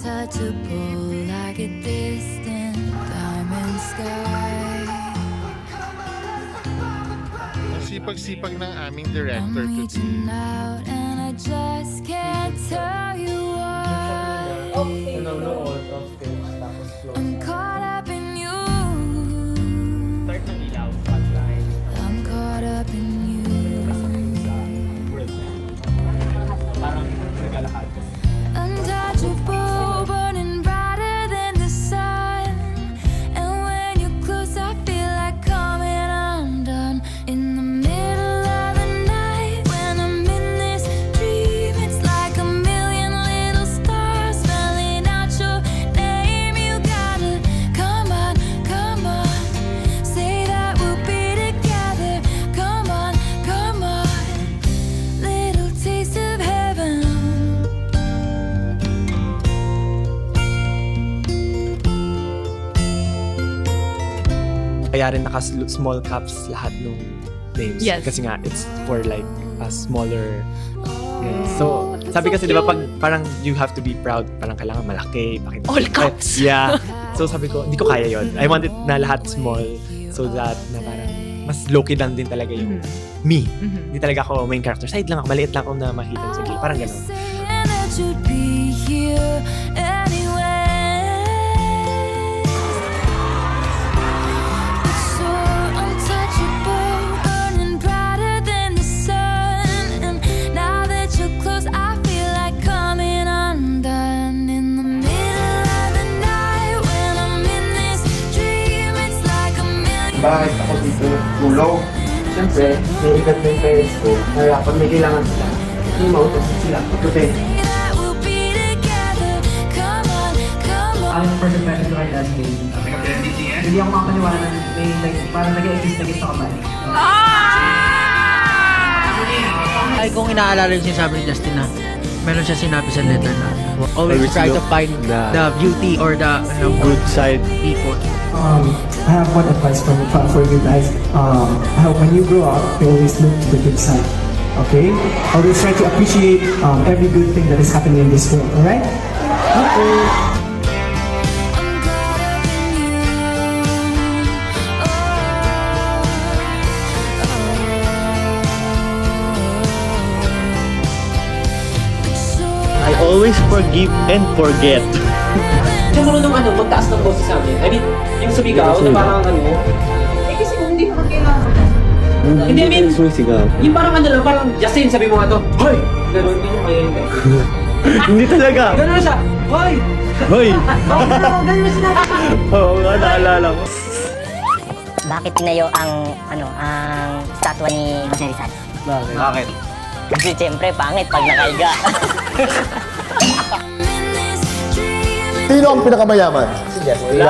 untouchable like a distant diamond sky. Ang sipag-sipag ng aming director I'm today. reaching out and I just can't tell you why. I'm caught up in you. I'm caught up in you. Untouchable, burning brighter than the sun. And when you're close, I feel like coming undone. In the middle of the night, when I'm in this dream, it's like a million little stars spelling out your name. You gotta come on, say that we'll be together. Come on, little taste of heaven. Kaya rin naka-small caps lahat ng names. Yes. Kasi nga, it's for like a smaller... Yeah. So, sabi kasi di ba pag parang you have to be proud, parang kailangan malaki. All caps. Yeah. So sabi ko, hindi ko kaya yon. I want it na lahat small so that na parang mas low-key lang din talaga yung me. Hindi talaga ako main character. Side lang ako, maliit lang ako na makita sa gilid. Parang gano'n. Saying that you'd be here anyway. It's so untouchable, burning brighter than the sun. And now that you're close, I feel like coming undone. In the middle of the night, when I'm in this dream, it's like a million. Bakit ako dito tulog? Siyempre, may ikat na yung parents ko. Kaya pag may kailangan sila, hindi mautosan sila. Pagkape. That we'll be together. Come on. I'm for the better to my last name. Hindi ako makapaniwala na may parang nag-exist na sa kamay. Ay, kung inaalala yung sinasabi ni Justin na meron siya sinabi sa letter na always try to find the beauty or the good side people. I have one advice for you guys. I hope when you grow up, you always look to the good side. Okay? Always try to appreciate every good thing that is happening in this world. Alright? Okay. I'm caught up in you. I always forgive and forget. Hindi mo nung magtaas ng boses sa amin. I mean, yung sumigaw na parang eh kasi kung hindi naman kailangan. Hindi, I mean, yung parang lang, parang Justin, sabi mo nga to, hoy! Ganun, hindi mo kaya yun. Hindi talaga. Ganun na siya, hoy! Hoy! Ganun na sinabi. Oo nga, naalala ko. Bakit tinayo ang statwa ni Jose Rizal? Bakit? Kasi siyempre pangit pag nakaiga. in this dream. Sino ang pinakamayaman? Justin.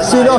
Sino?